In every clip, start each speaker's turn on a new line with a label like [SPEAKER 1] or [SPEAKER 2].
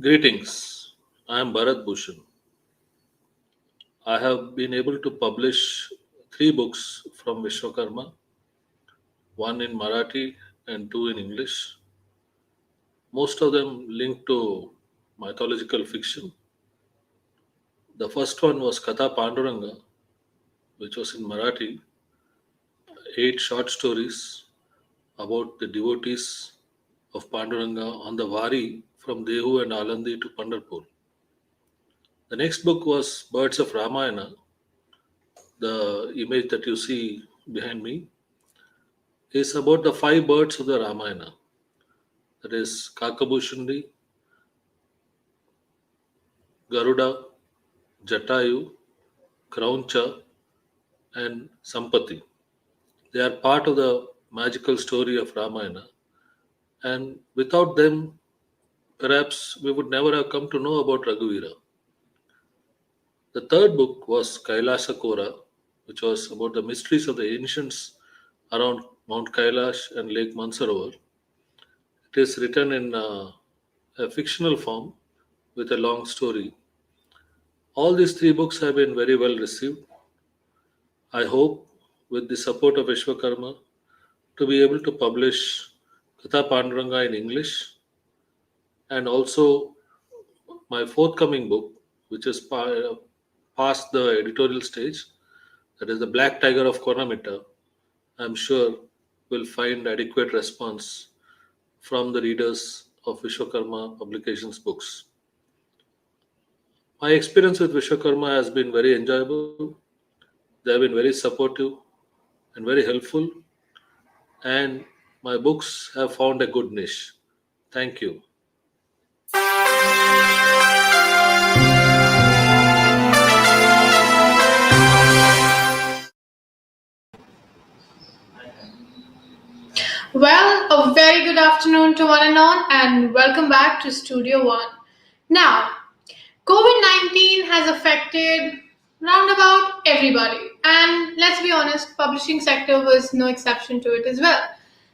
[SPEAKER 1] Greetings. I am Bharat Bhushan. I have been able to publish three books from Vishwakarma, one in Marathi and two in English, most of them linked to mythological fiction. The first one was Katha Panduranga, which was in Marathi, eight short stories about the devotees of Panduranga on the Vari from Dehu and Alandi to Pandharpur. The next book was Birds of Ramayana, the image that you see behind me is about the five birds of the Ramayana. That is Kakabushundi, Garuda, Jatayu, Krauncha, and Sampati. They are part of the magical story of Ramayana, and without them, perhaps we would never have come to know about Raghuvira. The third book was Kailasa Kora, which was about the mysteries of the ancients around Mount Kailash and Lake Mansarovar. It is written in a fictional form with a long story. All these three books have been very well received. I hope, with the support of Vishwakarma, to be able to publish Katha Panduranga in English and also my forthcoming book, which is past the editorial stage, that is The Black Tiger of Konamitta. I'm sure will find adequate response from the readers of Vishwakarma Publications books. My experience with Vishwakarma has been very enjoyable. They have been very supportive and very helpful, and my books have found a good niche. Thank you.
[SPEAKER 2] Well, a very good afternoon to one and all, and welcome back to Studio One. Now, COVID 19 has affected roundabout everybody, and let's be honest, publishing sector was no exception to it as well.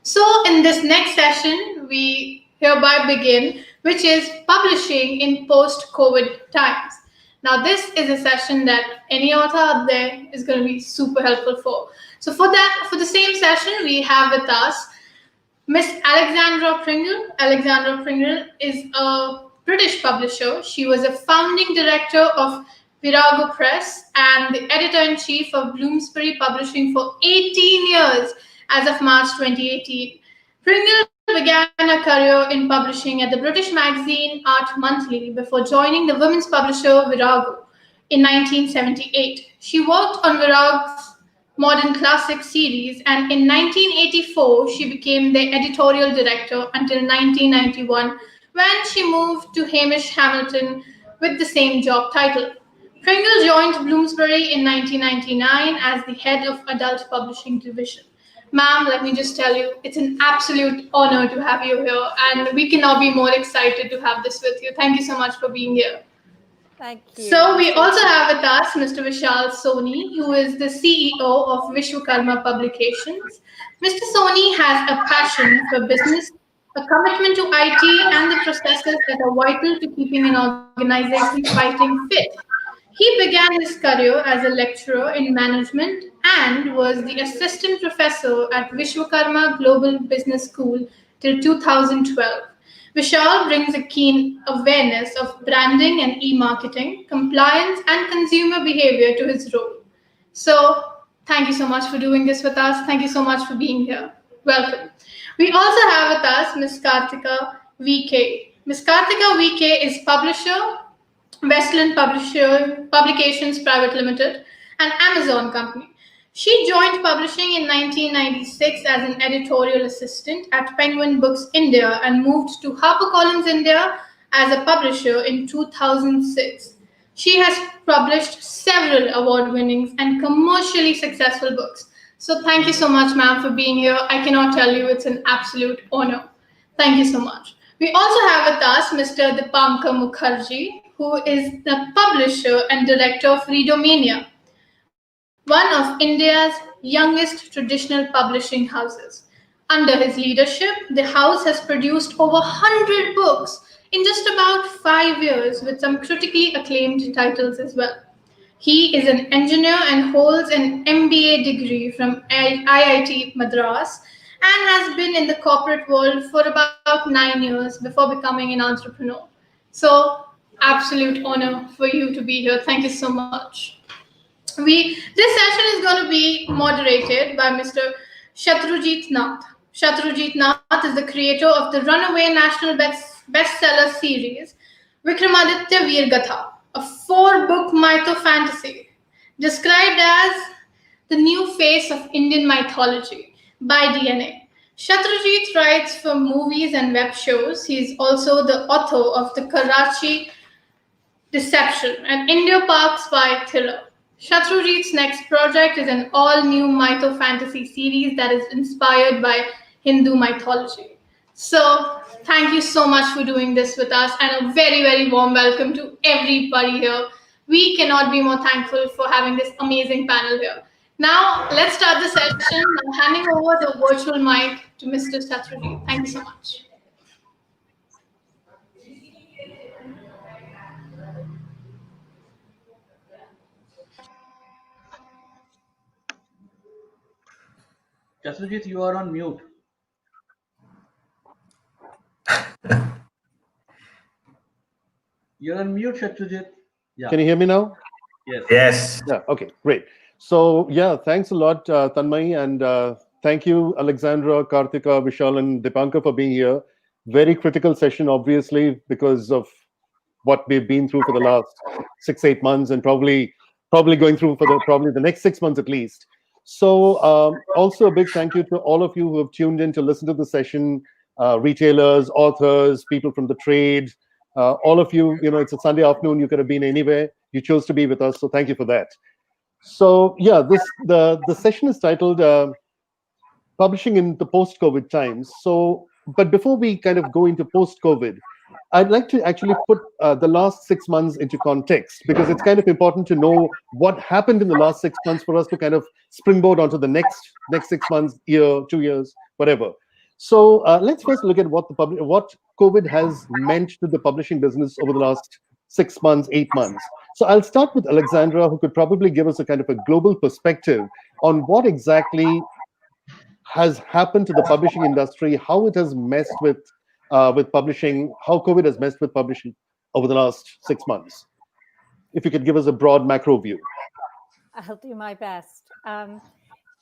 [SPEAKER 2] So, in this next session, we hereby begin, which is publishing in post-COVID times. Now, this is a session that any author out there is going to be super helpful for. So, for the same session, we have with us Miss Alexandra Pringle. Alexandra Pringle is a British publisher. She was a founding director of Virago Press and the editor-in-chief of Bloomsbury Publishing for 18 years as of March 2018. Pringle began her career in publishing at the British magazine Art Monthly before joining the women's publisher Virago in 1978. She worked on Virago's Modern Classic series, and in 1984 she became the editorial director until 1991 when she moved to Hamish Hamilton with the same job title. Pringle joined Bloomsbury in 1999 as the head of adult publishing division. Ma'am, let me just tell you, it's an absolute honor to have you here, and we cannot be more excited to have this with you. Thank you so much for being here.
[SPEAKER 3] Thank you.
[SPEAKER 2] So we also have with us Mr. Vishal Soni, who is the CEO of Vishwakarma Publications. Mr. Soni has a passion for business, a commitment to IT, and the processes that are vital to keeping an organization fighting fit. He began his career as a lecturer in management and was the assistant professor at Vishwakarma Global Business School till 2012. Vishal brings a keen awareness of branding and e-marketing, compliance, and consumer behavior to his role. So, thank you so much for doing this with us. Thank you so much for being here. Welcome. We also have with us Ms. Kartika VK. Ms. Kartika VK is publisher, Westland Publications Private Limited, an Amazon company. She joined publishing in 1996 as an editorial assistant at Penguin Books India and moved to HarperCollins India as a publisher in 2006. She has published several award-winning and commercially successful books. So thank you so much, ma'am, for being here. I cannot tell you, it's an absolute honor. Thank you so much. We also have with us Mr. Dipankar Mukherjee, who is the publisher and director of Readomania, one of India's youngest traditional publishing houses. Under his leadership, the house has produced over 100 books in just about 5 years with some critically acclaimed titles as well. He is an engineer and holds an MBA degree from IIT Madras and has been in the corporate world for about 9 years before becoming an entrepreneur. So, absolute honor for you to be here. Thank you so much. This session is going to be moderated by Mr. Shatrujit Nath. Shatrujit Nath is the creator of the runaway national bestseller series Vikramaditya Veer Gatha, a four-book mytho fantasy described as the new face of Indian mythology by DNA. Shatrujit writes for movies and web shows. He is also the author of the Karachi Deception, an India Park spy thriller. Shatrujit's next project is an all-new mytho fantasy series that is inspired by Hindu mythology. So, thank you so much for doing this with us, and a very, very warm welcome to everybody here. We cannot be more thankful for having this amazing panel here. Now, let's start the session. I'm handing over the virtual mic to Mr. Shatrujit. Thank you so much.
[SPEAKER 3] Jasujit, you are on mute. You're on mute, Shatrujit. Yeah.
[SPEAKER 4] Can you hear me now?
[SPEAKER 3] Yes.
[SPEAKER 5] Yes.
[SPEAKER 4] Yeah. Okay. Great. So yeah, thanks a lot, Tanmay, and thank you, Alexandra, Karthika, Vishal, and Dipankar for being here. Very critical session, obviously, because of what we've been through for the last 6-8 months, and probably going through for the next 6 months at least. So also a big thank you to all of you who have tuned in to listen to the session, retailers, authors, people from the trade, all of you. You know, it's a Sunday afternoon. You could have been anywhere. You chose to be with us, so thank you for that. So yeah, the session is titled "Publishing in the Post-COVID Times." So, but before we kind of go into post-COVID, I'd like to actually put the last 6 months into context, because it's kind of important to know what happened in the last 6 months for us to kind of springboard onto the next 6 months, year, 2 years, whatever. So let's first look at what COVID has meant to the publishing business over the last 6 months, 8 months. So I'll start with Alexandra, who could probably give us a kind of a global perspective on what exactly has happened to the publishing industry, how it has messed with publishing, how COVID has messed with publishing over the last 6 months. If you could give us a broad macro view.
[SPEAKER 6] I'll do my best.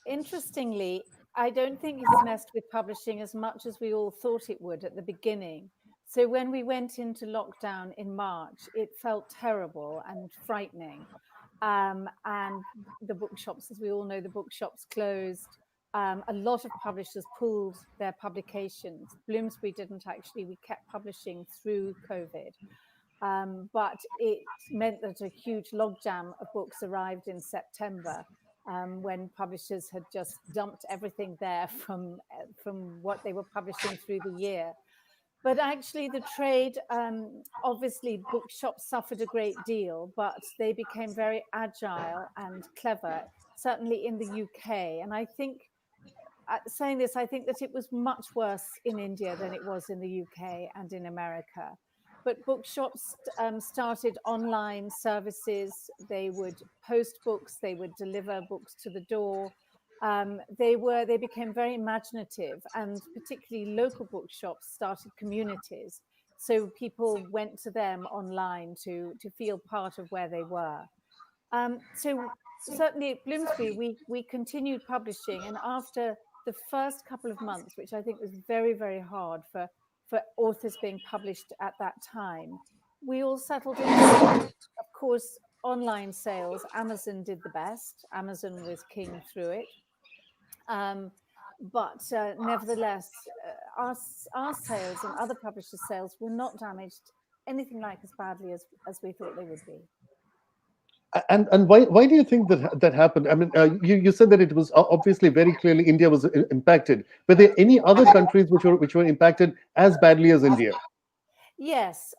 [SPEAKER 6] Interestingly, I don't think it's messed with publishing as much as we all thought it would at the beginning. So when we went into lockdown in March, it felt terrible and frightening. And the bookshops, as we all know, the bookshops closed. A lot of publishers pulled their publications. Bloomsbury didn't actually. We kept publishing through COVID. But it meant that a huge logjam of books arrived in September, when publishers had just dumped everything there from what they were publishing through the year. But actually the trade, obviously bookshops suffered a great deal, but they became very agile and clever, certainly in the UK. And I think, saying this, I think that it was much worse in India than it was in the UK and in America. But bookshops started online services. They would post books, they would deliver books to the door. They became very imaginative, and particularly local bookshops started communities. So people went to them online to feel part of where they were. So certainly at Bloomsbury, we continued publishing, and after the first couple of months, which I think was very, very hard for authors being published at that time, we all settled into, of course, online sales. Amazon did the best. Amazon was king through it. But nevertheless, our sales and other publishers' sales were not damaged anything like as badly as we thought they would be.
[SPEAKER 4] And why do you think that happened? I mean, you said that it was obviously very clearly India was impacted. Were there any other countries which were impacted as badly as India?
[SPEAKER 6] Yes,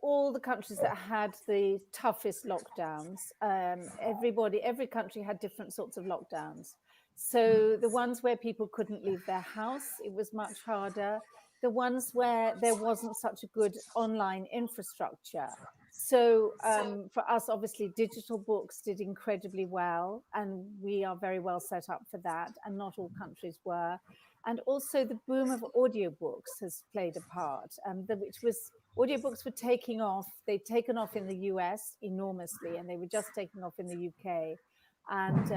[SPEAKER 6] all the countries that had the toughest lockdowns. Every country had different sorts of lockdowns. So the ones where people couldn't leave their house, it was much harder. the ones where there wasn't such a good online infrastructure. So for us, obviously, digital books did incredibly well, and we are very well set up for that, and not all countries were. And also the boom of audiobooks has played a part, which was audiobooks were taking off. They'd taken off in the US enormously, and they were just taking off in the UK. And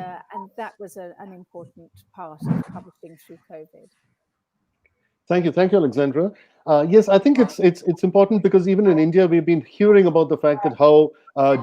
[SPEAKER 6] that was an important part of publishing through COVID.
[SPEAKER 4] Thank you, Alexandra. Yes, I think it's important because even in India, we've been hearing about the fact that how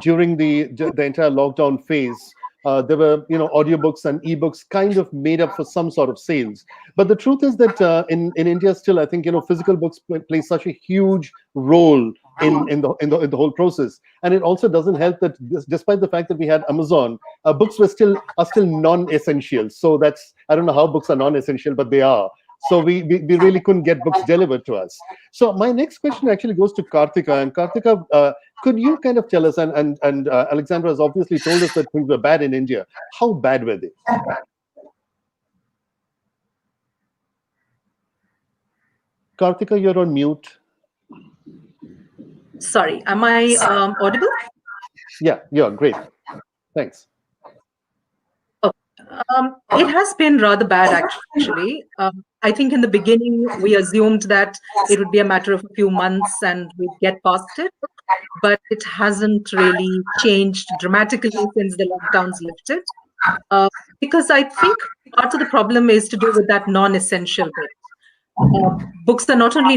[SPEAKER 4] during the entire lockdown phase, there were audiobooks and ebooks kind of made up for some sort of sales. But the truth is that in India still, I think physical books play such a huge role in the whole process. And it also doesn't help that despite the fact that we had Amazon, books are still non-essential. So I don't know how books are non-essential, but they are. So we really couldn't get books delivered to us. So my next question actually goes to Kartika. And Kartika, could you kind of tell us, and Alexandra has obviously told us that things were bad in India. How bad were they? Kartika, you're on mute.
[SPEAKER 5] Sorry, am I audible?
[SPEAKER 4] Yeah, great. Thanks.
[SPEAKER 5] It has been rather bad, actually. I think in the beginning, we assumed that it would be a matter of a few months and we'd get past it. But it hasn't really changed dramatically since the lockdowns lifted. Because I think part of the problem is to do with that non-essential bit. Books are not only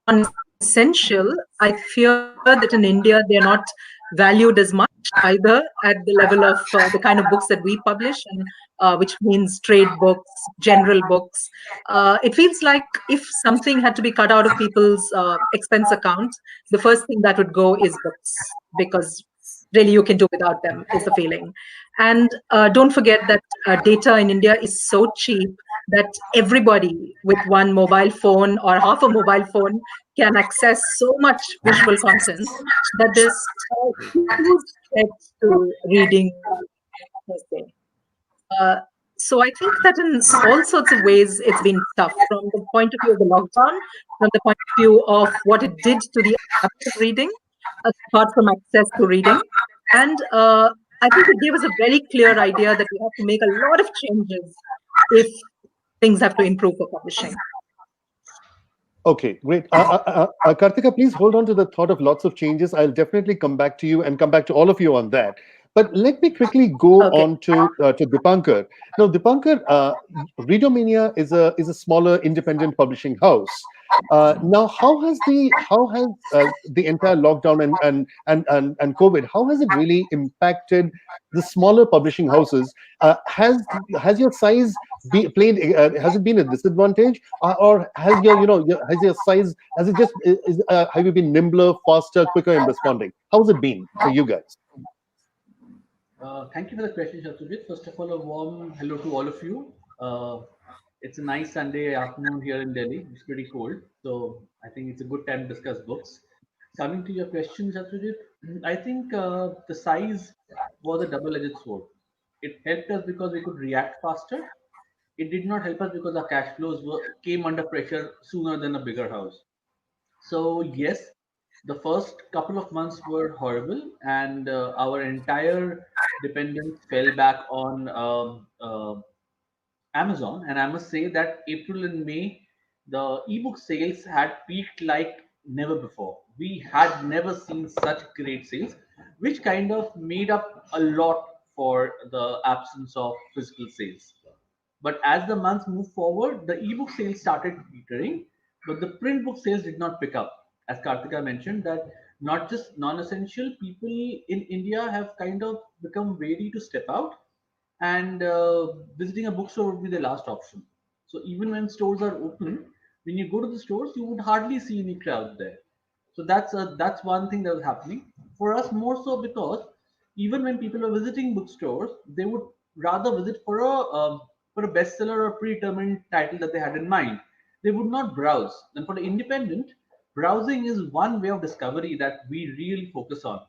[SPEAKER 5] non-essential, I fear that in India, they're not valued as much either at the level of the kind of books that we publish, and which means trade books, general books. It feels like if something had to be cut out of people's expense account, the first thing that would go is books, because really you can do without them, is the feeling. And don't forget that data in India is so cheap that everybody with one mobile phone or half a mobile phone can access so much visual content that there's a huge threat to reading. So I think that in all sorts of ways, it's been tough from the point of view of the lockdown, from the point of view of what it did to the act of reading, apart from access to reading. And I think it gave us a very clear idea that we have to make a lot of changes if things have to improve for publishing.
[SPEAKER 4] Okay, great. Kartika, please hold on to the thought of lots of changes. I'll definitely come back to you and come back to all of you on that. But let me quickly go on to Dipankar. Now, Dipankar, Readomania is a smaller independent publishing house. Now, how has the entire lockdown and COVID, how has it really impacted the smaller publishing houses? Has your size has it been a disadvantage, or has your size, has it just have you been nimbler, faster, quicker in responding? How's it been for you guys?
[SPEAKER 3] Thank you for the question, Shatrujit. First of all, a warm hello to all of you. It's a nice Sunday afternoon here in Delhi. It's pretty cold, so I think it's a good time to discuss books. Coming to your question, Shatrujit, I think the size was a double-edged sword. It helped us because we could react faster. It did not help us because our cash flows came under pressure sooner than a bigger house. So yes, the first couple of months were horrible, and our entire dependence fell back on Amazon. And I must say that April and May, the ebook sales had peaked like never before. We had never seen such great sales, which kind of made up a lot for the absence of physical sales. But as the months moved forward, the ebook sales started teetering, but the print book sales did not pick up. As Kartika mentioned, that not just non-essential, people in India have kind of become wary to step out, and visiting a bookstore would be the last option. So even when stores are open, when you go to the stores, you would hardly see any crowd there. So that's one thing that was happening for us, more so because even when people are visiting bookstores, they would rather visit for a bestseller or predetermined title that they had in mind. They would not browse. And for the independent, browsing is one way of discovery that we really focus on.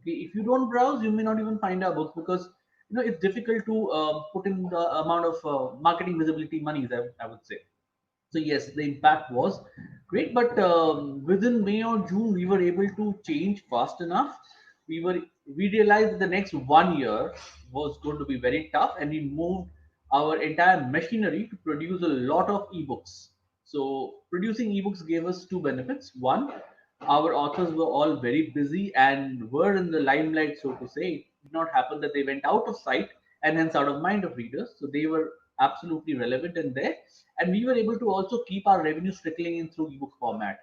[SPEAKER 3] Okay, if you don't browse, you may not even find our books, because it's difficult to put in the amount of marketing visibility monies, I would say. So yes, the impact was great, but within May or June, we were able to change fast enough. We realized that the next 1 year was going to be very tough, and we moved our entire machinery to produce a lot of ebooks. So producing ebooks gave us two benefits. One, our authors were all very busy and were in the limelight, so to say. It did not happen that they went out of sight and hence out of mind of readers. So they were absolutely relevant and there. And we were able to also keep our revenues trickling in through ebook format.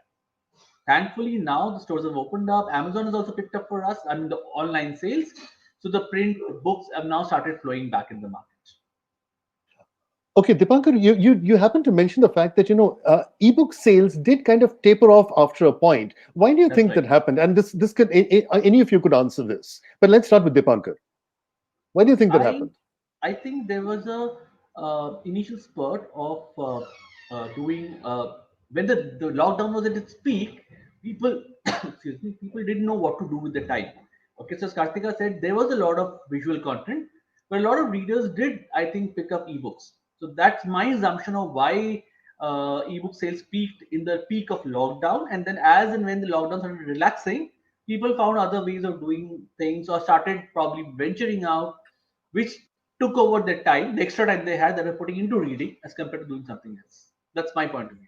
[SPEAKER 3] Thankfully, now the stores have opened up. Amazon has also picked up for us and the online sales. So the print books have now started flowing back in the market.
[SPEAKER 4] Okay, Dipankar, you happen to mention the fact that ebook sales did kind of taper off after a point. Why do you think that happened? And this could any of you could answer this. But let's start with Dipankar. Why do you think that happened?
[SPEAKER 3] I think there was a initial spurt of doing when the lockdown was at its peak. People, excuse me, people didn't know what to do with the time. Okay, so as Kartika said, there was a lot of visual content, but a lot of readers did, I think, pick up ebooks. So that's my assumption of why ebook sales peaked in the peak of lockdown, and then as and when the lockdown started relaxing, people found other ways of doing things or started probably venturing out, which took over the time, the extra time they had that were putting into reading as compared to doing something else. That's my point of view.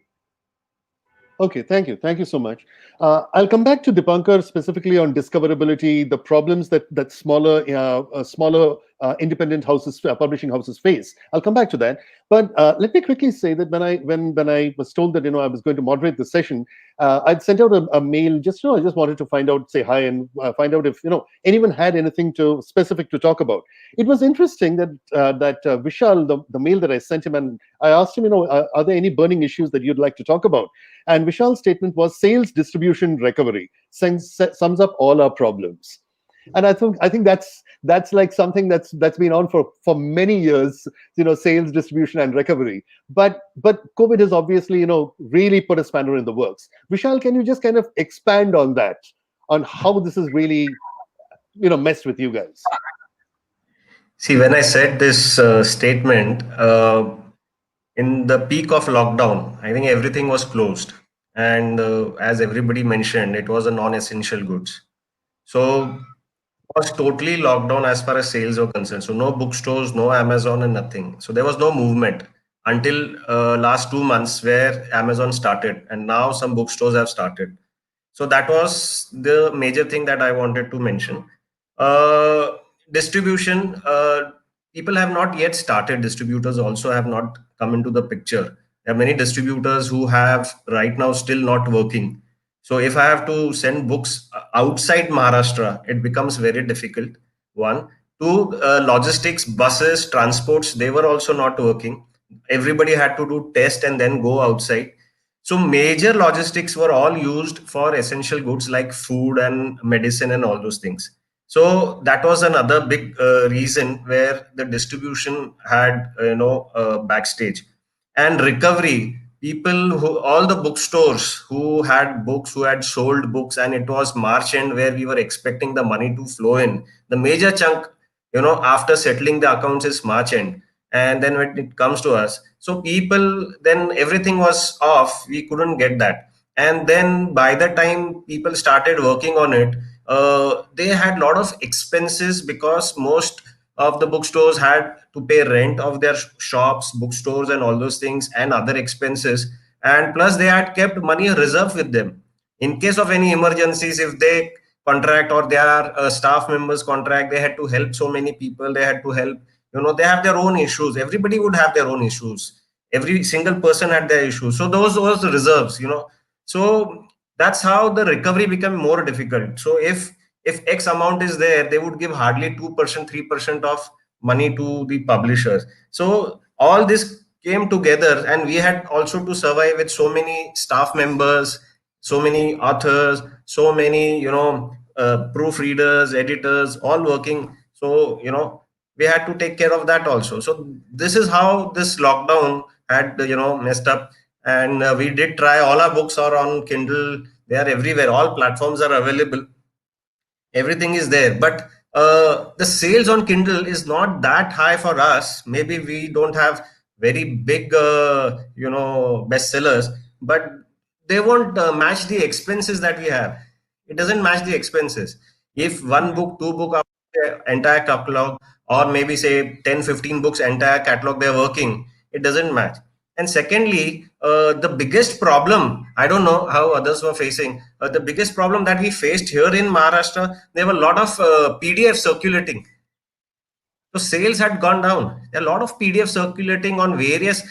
[SPEAKER 4] Okay, thank you. Thank you so much. I'll come back to Dipankar specifically on discoverability, the problems that smaller independent houses, publishing houses face. I'll come back to that. But let me quickly say that when I was told that I was going to moderate the session, I'd sent out a mail. I just wanted to find out, say hi, and find out if anyone had anything specific to talk about. It was interesting that Vishal, the mail that I sent him, and I asked him, are there any burning issues that you'd like to talk about? And Vishal's statement was sales, distribution, recovery sums up all our problems. And I think that's like something that's been on for many years, sales, distribution, and recovery. But COVID has obviously really put a spanner in the works. Vishal, can you just kind of expand on that, on how this has really messed with you guys?
[SPEAKER 7] See, when I said this statement, in the peak of lockdown, I think everything was closed. And as everybody mentioned, it was a non-essential goods. So it was totally locked down as far as sales were concerned. So no bookstores, no Amazon and nothing. So there was no movement until last 2 months where Amazon started. And now some bookstores have started. So that was the major thing that I wanted to mention. Distribution, people have not yet started. Distributors also have not come into the picture. There are many distributors who have right now still not working. So if I have to send books outside Maharashtra, it becomes very difficult. One. Two, logistics, buses, transports, they were also not working. Everybody had to do test and then go outside. So major logistics were all used for essential goods like food and medicine and all those things. So that was another big reason where the distribution had, backstage. And recovery, all the bookstores who had books, who had sold books, and it was March end where we were expecting the money to flow in. The major chunk, after settling the accounts is March end. And then when it comes to us, so then everything was off. We couldn't get that. And then by the time people started working on it, they had a lot of expenses because most of the bookstores had to pay rent of their shops, bookstores, and all those things, and other expenses. And plus, they had kept money reserved with them in case of any emergencies. If they contract or their staff members contract, they had to help so many people. They had to help. They have their own issues. Everybody would have their own issues. Every single person had their issues. So those was the reserves. So that's how the recovery became more difficult. So if X amount is there, they would give hardly 2%, 3% of money to the publishers. So all this came together, and we had also to survive with so many staff members, so many authors, so many, proofreaders, editors, all working. So, we had to take care of that also. So this is how this lockdown had, messed up. And we did try. All our books are on Kindle. They are everywhere. All platforms are available. Everything is there. But the sales on Kindle is not that high for us. Maybe we don't have very big, bestsellers, but they won't match the expenses that we have. It doesn't match the expenses. If one book, two book are entire catalog, or maybe say 10, 15 books, entire catalog, they're working, it doesn't match. And secondly, the biggest problem, I don't know how others were facing, the biggest problem that we faced here in Maharashtra, there were a lot of PDF circulating. So sales had gone down. There are a lot of PDF circulating on various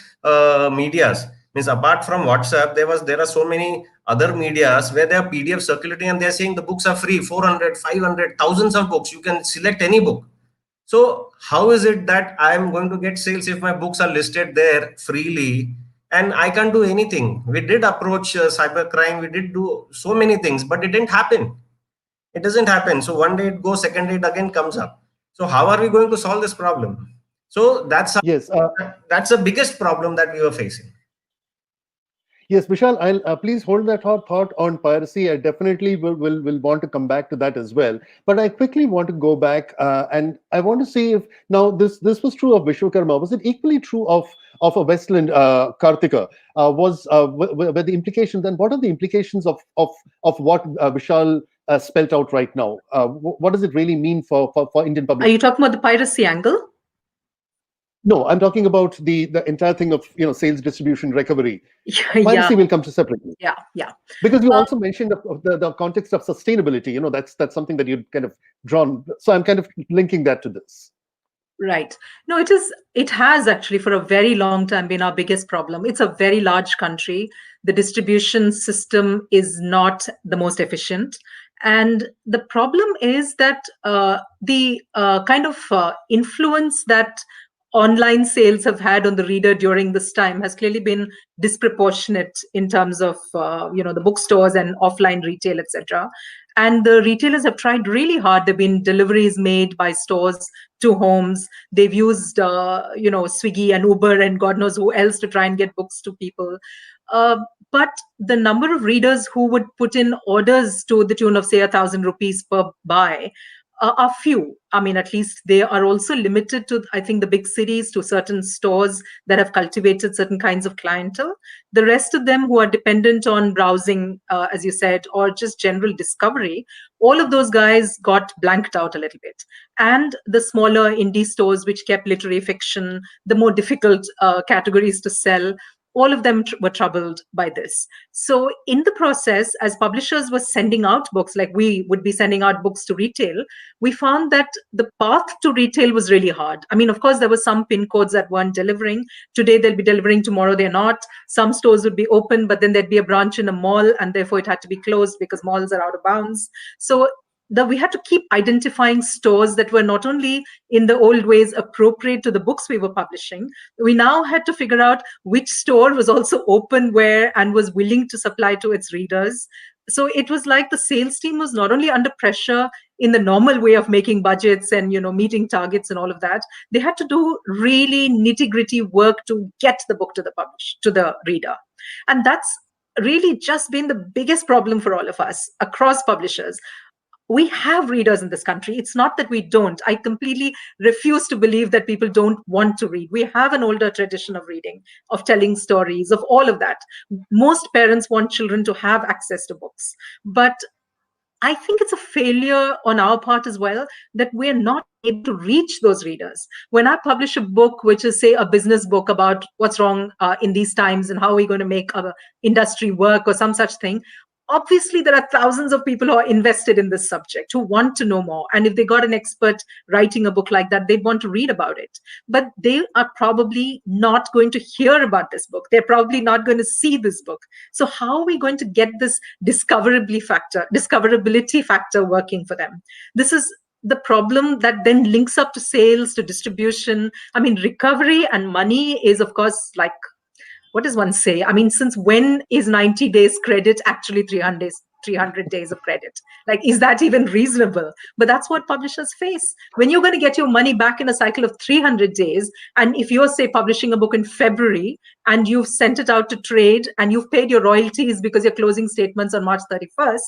[SPEAKER 7] medias. Means apart from WhatsApp, there are so many other medias where there are PDF circulating, and they're saying the books are free, 400, 500, thousands of books. You can select any book. So how is it that I am going to get sales if my books are listed there freely and I can't do anything? We did approach cybercrime. We did do so many things, but it didn't happen. It doesn't happen. So one day it goes, second day it again comes up. So how are we going to solve this problem? So that's the biggest problem that we were facing.
[SPEAKER 4] Yes, Vishal, I'll please hold that thought on piracy. I definitely will want to come back to that as well. But I quickly want to go back and I want to see if now this was true of Vishwakarma. Was it equally true of a Westland Kartika? Were the implications, and what are the implications of what Vishal spelt out right now? What does it really mean for Indian public?
[SPEAKER 5] Are you talking about the piracy angle?
[SPEAKER 4] No, I'm talking about the entire thing of sales, distribution, recovery. Piracy will come to separately.
[SPEAKER 5] Yeah.
[SPEAKER 4] Because you also mentioned the context of sustainability. That's something that you'd kind of drawn. So I'm kind of linking that to this.
[SPEAKER 5] Right. No, it has actually for a very long time been our biggest problem. It's a very large country. The distribution system is not the most efficient. And the problem is that the kind of influence that online sales have had on the reader during this time has clearly been disproportionate in terms of the bookstores and offline retail, etc. And the retailers have tried really hard. There have been deliveries made by stores to homes. They've used Swiggy and Uber and God knows who else to try and get books to people. But the number of readers who would put in orders to the tune of, say, 1,000 rupees per buy are few. I mean, at least they are also limited to, I think, the big cities, to certain stores that have cultivated certain kinds of clientele. The rest of them who are dependent on browsing, as you said, or just general discovery, all of those guys got blanked out a little bit. And the smaller indie stores, which kept literary fiction, the more difficult categories to sell, all of them were troubled by this. So in the process, as publishers were sending out books, like we would be sending out books to retail, we found that the path to retail was really hard. I mean, of course, there were some pin codes that weren't delivering. Today, they'll be delivering, tomorrow they're not. Some stores would be open, but then there'd be a branch in a mall, and therefore it had to be closed because malls are out of bounds. So we had to keep identifying stores that were not only in the old ways appropriate to the books we were publishing, we now had to figure out which store was also open where and was willing to supply to its readers. So it was like the sales team was not only under pressure in the normal way of making budgets and meeting targets and all of that, they had to do really nitty-gritty work to get the book to the reader. And that's really just been the biggest problem for all of us across publishers. We have readers in this country. It's not that we don't. I completely refuse to believe that people don't want to read. We have an older tradition of reading, of telling stories, of all of that. Most parents want children to have access to books. But I think it's a failure on our part as well that we're not able to reach those readers. When I publish a book, which is, say, a business book about what's wrong in these times and how we're going to make our industry work or some such thing, obviously, there are thousands of people who are invested in this subject, who want to know more. And if they got an expert writing a book like that, they'd want to read about it. But they are probably not going to hear about this book. They're probably not going to see this book. So how are we going to get this discoverability factor working for them? This is the problem that then links up to sales, to distribution. I mean, recovery and money is, of course, like, what does one say? I mean, since when is 90 days credit actually 300 days of credit? Like, is that even reasonable? But that's what publishers face. When you're going to get your money back in a cycle of 300 days, and if you're, say, publishing a book in February, and you've sent it out to trade, and you've paid your royalties because your closing statements on March 31st,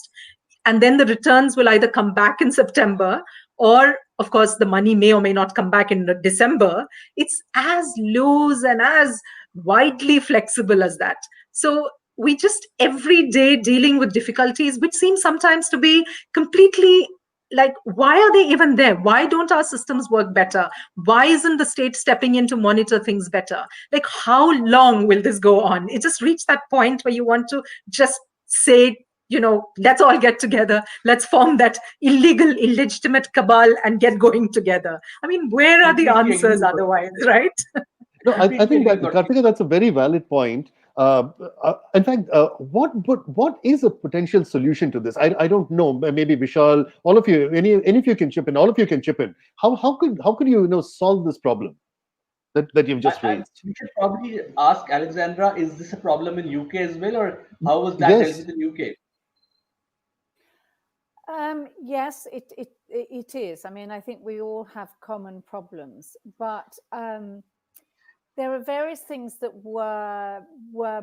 [SPEAKER 5] and then the returns will either come back in September, or of course the money may or may not come back in December, it's as loose and as widely flexible as that. So we just every day dealing with difficulties which seem sometimes to be completely like, why are they even there? Why don't our systems work better? Why isn't the state stepping in to monitor things better? Like, how long will this go on? It just reached that point where you want to just say, let's all get together. Let's form that illegal, illegitimate cabal and get going together. I mean, where are the
[SPEAKER 3] Completely
[SPEAKER 5] answers
[SPEAKER 3] agree.
[SPEAKER 5] otherwise, right?
[SPEAKER 4] No, I think that,
[SPEAKER 3] Completely agree.
[SPEAKER 4] Kartika, that's a very valid point. In fact, what is a potential solution to this? I don't know. Maybe Vishal, all of you, any of you can chip in. All of you can chip in. How could you solve this problem that you've just raised?
[SPEAKER 3] We should probably ask Alexandra, is this a problem in UK as well, or how was that
[SPEAKER 4] Yes.
[SPEAKER 3] dealt with in UK?
[SPEAKER 6] Yes, it is. I mean, I think we all have common problems, but there are various things that were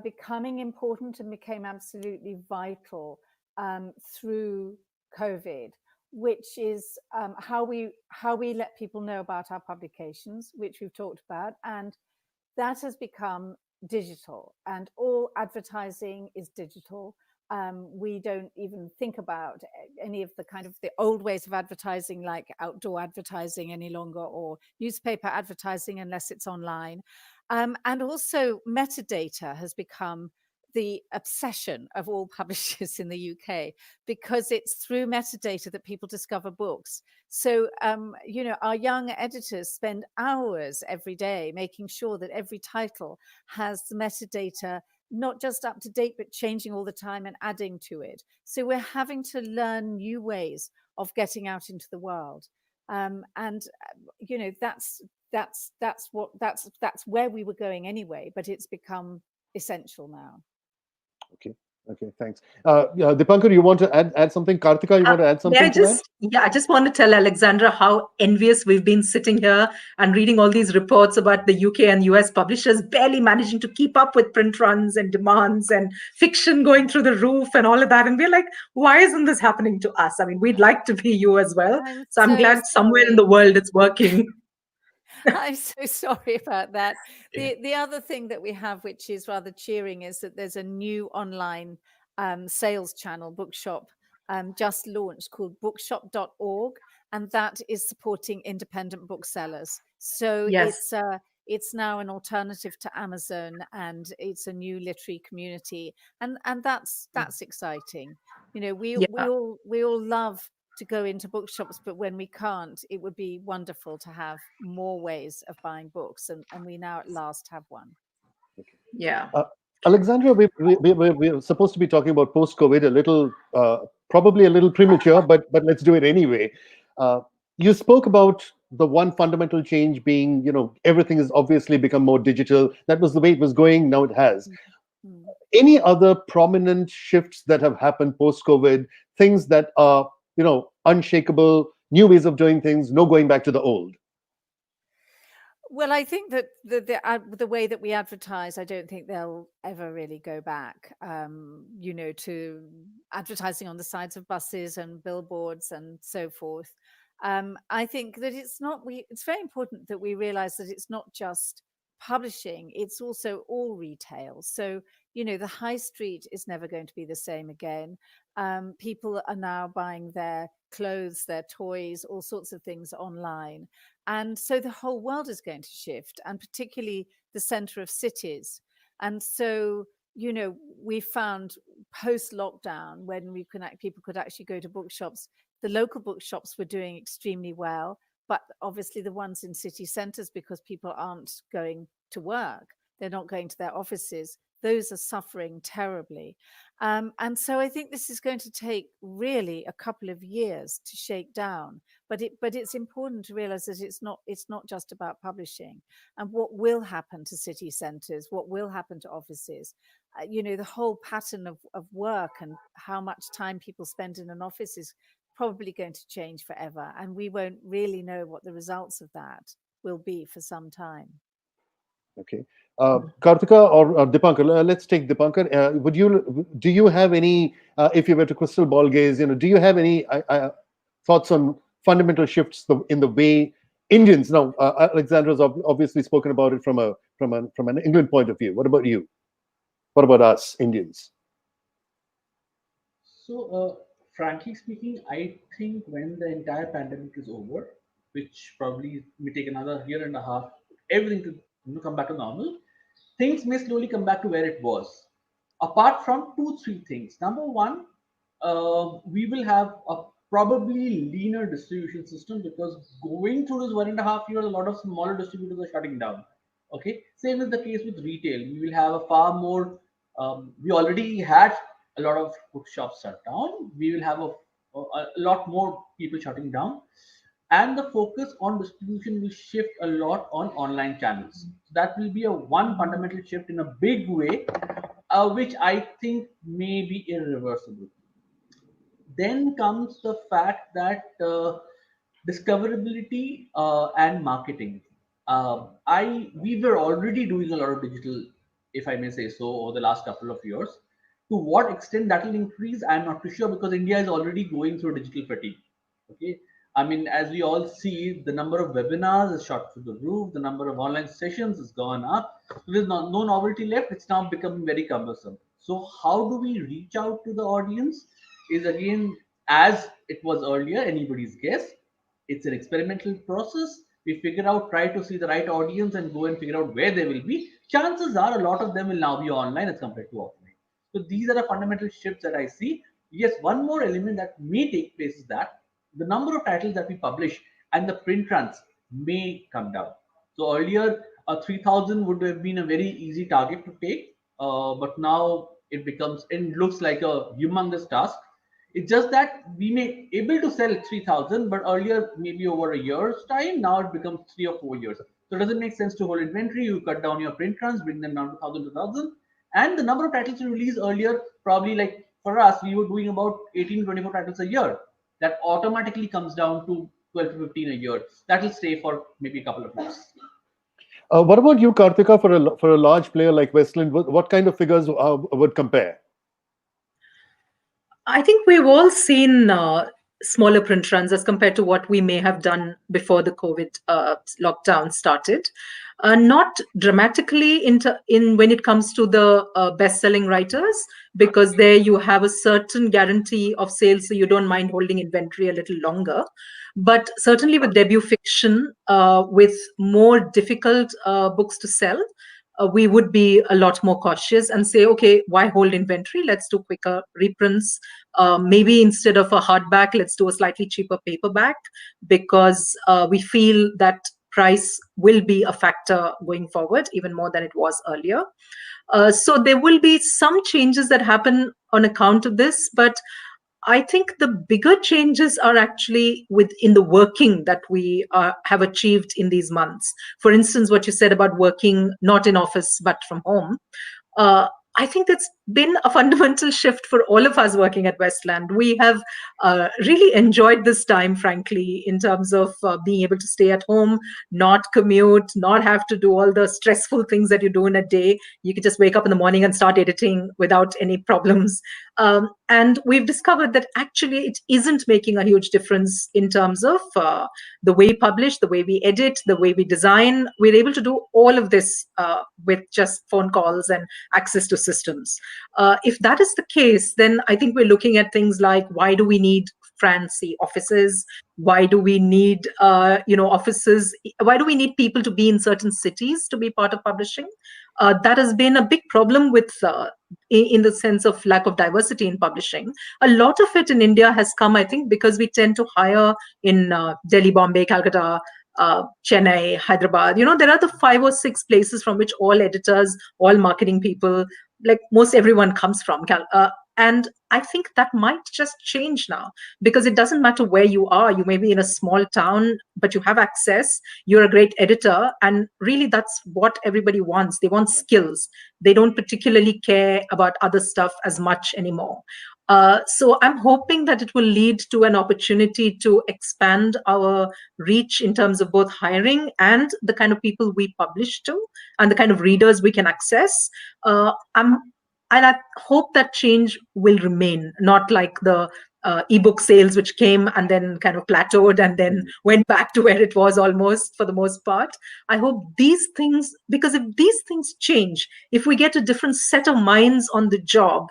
[SPEAKER 6] becoming important and became absolutely vital through COVID, which is how we let people know about our publications, which we've talked about, and that has become digital, and all advertising is digital. We don't even think about any of the kind of the old ways of advertising, like outdoor advertising any longer, or newspaper advertising unless it's online. And also metadata has become the obsession of all publishers in the UK, because it's through metadata that people discover books. So, our young editors spend hours every day making sure that every title has the metadata not just up to date, but changing all the time and adding to it. So we're having to learn new ways of getting out into the world. That's where we were going anyway, but it's become essential now.
[SPEAKER 4] Okay, thanks. Dipankar, you want to add something? Kartika, you want to add something to that?
[SPEAKER 5] I just want to tell Alexandra how envious we've been sitting here and reading all these reports about the UK and US publishers barely managing to keep up with print runs and demands and fiction going through the roof and all of that. And we're like, why isn't this happening to us? I mean, we'd like to be you as well. So I'm glad somewhere in the world it's working.
[SPEAKER 6] I'm so sorry about that. The other thing that we have, which is rather cheering, is that there's a new online sales channel, bookshop, just launched, called bookshop.org, and that is supporting independent booksellers. So
[SPEAKER 5] yes.
[SPEAKER 6] It's now an alternative to Amazon, and it's a new literary community, and that's exciting. We all love to go into bookshops, but when we can't, it would be wonderful to have more ways of buying books, and we now at last have one.
[SPEAKER 5] Yeah.
[SPEAKER 4] Alexandra, we're supposed to be talking about post-COVID, a little, probably a little premature, but let's do it anyway. You spoke about the one fundamental change being, everything has obviously become more digital. That was the way it was going. Now it has. Mm-hmm. Any other prominent shifts that have happened post-COVID, things that are, unshakable, new ways of doing things, no going back to the old?
[SPEAKER 6] Well, I think that the way that we advertise, I don't think they'll ever really go back, to advertising on the sides of buses and billboards and so forth. I think that it's very important that we realize that it's not just publishing, it's also all retail. So, the high street is never going to be the same again. People are now buying their clothes, their toys, all sorts of things online. And so the whole world is going to shift, and particularly the center of cities. And so, we found post-lockdown, when people could actually go to bookshops, the local bookshops were doing extremely well, but obviously the ones in city centers, because people aren't going to work, they're not going to their offices, those are suffering terribly. And so I think this is going to take really a couple of years to shake down. But it's important to realize that it's not just about publishing, and what will happen to city centers, what will happen to offices. The whole pattern of work and how much time people spend in an office is probably going to change forever. And we won't really know what the results of that will be for some time.
[SPEAKER 4] Okay. Kartika or Dipankar, let's take Dipankar. Do you have any, if you were to crystal ball gaze, do you have any thoughts on fundamental shifts in the way Indians now? Alexandra's obviously spoken about it from an England point of view. What about you? What about us Indians?
[SPEAKER 3] So, frankly speaking, I think when the entire pandemic is over, which probably may take another year and a half, everything to come back to normal, things may slowly come back to where it was. Apart from 2, 3 things. Number one, we will have a probably leaner distribution system, because going through this 1.5 years, a lot of smaller distributors are shutting down. Okay, same is the case with retail. We will have a far more. We already had a lot of bookshops shut down. We will have a lot more people shutting down, and the focus on distribution will shift a lot on online channels. That will be a one fundamental shift in a big way, which I think may be irreversible. Then comes the fact that discoverability and marketing. I We were already doing a lot of digital, if I may say so, over the last couple of years. To what extent that will increase, I'm not too sure, because India is already going through digital fatigue. Okay, I mean, as we all see, the number of webinars is shot through the roof. The number of online sessions has gone up. So there's no novelty left. It's now becoming very cumbersome. So how do we reach out to the audience? Is again, as it was earlier, anybody's guess. It's an experimental process. We figure out, try to see the right audience and go and figure out where they will be. Chances are a lot of them will now be online as compared to offline. So these are the fundamental shifts that I see. Yes, one more element that may take place is that the number of titles that we publish and the print runs may come down. So earlier, 3,000 would have been a very easy target to take, but now it looks like a humongous task. It's just that we may able to sell 3,000, but earlier maybe over a year's time, now it becomes 3 or 4 years. So it doesn't make sense to hold inventory. You cut down your print runs, bring them down to 1,000, 2,000, and the number of titles you release earlier, probably like for us, we were doing about 18, 24 titles a year. That automatically comes down to 12 to 15 a year. That will stay for maybe a couple of years.
[SPEAKER 4] What about you, Kartika, for a large player like Westland? What kind of figures would compare?
[SPEAKER 5] I think we've all seen smaller print runs as compared to what we may have done before the COVID lockdown started. Not dramatically in when it comes to the best-selling writers, because there you have a certain guarantee of sales, so you don't mind holding inventory a little longer. But certainly with debut fiction, with more difficult books to sell, we would be a lot more cautious and say, okay, why hold inventory? Let's do quicker reprints. Maybe instead of a hardback, let's do a slightly cheaper paperback, because we feel that price will be a factor going forward, even more than it was earlier. So there will be some changes that happen on account of this, but I think the bigger changes are actually within the working that we have achieved in these months. For instance, what you said about working not in office but from home, I think that's been a fundamental shift for all of us working at Westland. We have really enjoyed this time, frankly, in terms of being able to stay at home, not commute, not have to do all the stressful things that you do in a day. You can just wake up in the morning and start editing without any problems. And we've discovered that actually it isn't making a huge difference in terms of the way we publish, the way we edit, the way we design. We're able to do all of this with just phone calls and access to systems. If that is the case, then I think we're looking at things like, why do we need fancy offices? Why do we need offices? Why do we need people to be in certain cities to be part of publishing? That has been a big problem with in the sense of lack of diversity in publishing. A lot of it in India has come, I think, because we tend to hire in Delhi, Bombay, Calcutta, Chennai, Hyderabad. There are the 5 or 6 places from which all editors, all marketing people, like most everyone comes from. And I think that might just change now, because it doesn't matter where you are. You may be in a small town, but you have access. You're a great editor. And really, that's what everybody wants. They want skills. They don't particularly care about other stuff as much anymore. So I'm hoping that it will lead to an opportunity to expand our reach in terms of both hiring and the kind of people we publish to and the kind of readers we can access. And I hope that change will remain, not like the ebook sales, which came and then kind of plateaued and then went back to where it was almost for the most part. I hope these things, because if these things change, if we get a different set of minds on the job,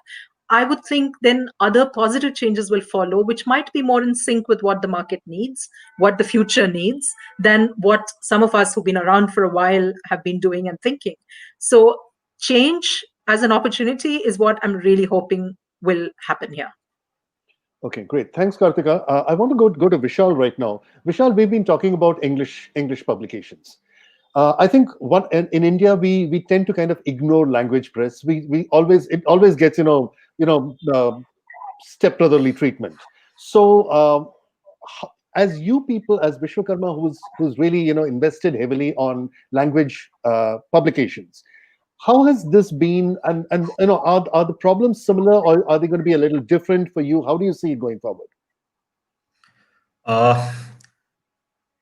[SPEAKER 5] I would think then other positive changes will follow, which might be more in sync with what the market needs, what the future needs, than what some of us who've been around for a while have been doing and thinking. So change as an opportunity is what I'm really hoping will happen here.
[SPEAKER 4] Okay, great. Thanks, Kartika. I want to go to Vishal right now. Vishal, we've been talking about English publications. I think in India we tend to kind of ignore language press. It always gets stepbrotherly treatment. So as you people, as Vishwakarma, who's really invested heavily on language publications, how has this been? And are the problems similar, or are they going to be a little different for you? How do you see it going forward?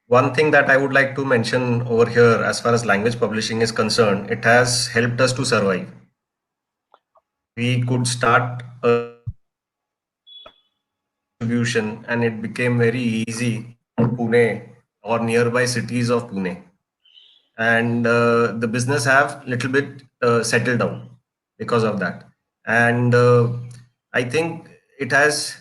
[SPEAKER 7] One thing that I would like to mention over here, as far as language publishing is concerned, it has helped us to survive. We could start a distribution, and it became very easy in Pune or nearby cities of Pune. And the business have little bit settled down because of that. And I think it has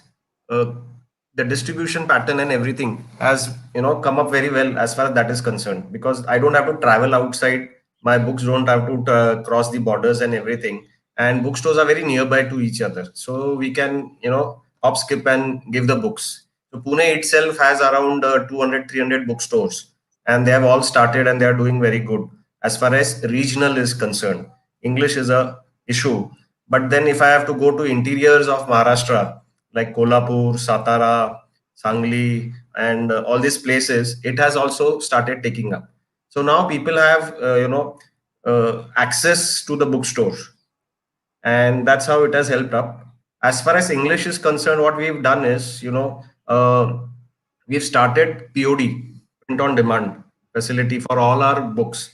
[SPEAKER 7] the distribution pattern and everything has come up very well as far as that is concerned, because I don't have to travel outside, my books don't have to cross the borders and everything, and bookstores are very nearby to each other, so we can hop, skip and give the books. So Pune itself has around 200-300 bookstores, and they have all started and they are doing very good. As far as regional is concerned, English is a issue, but then if I have to go to interiors of Maharashtra like Kolhapur, Satara, Sangli, and all these places, it has also started taking up. So now people have access to the bookstores, and that's how it has helped up. As far as English is concerned, what we've done is we've started POD, print on demand facility, for all our books,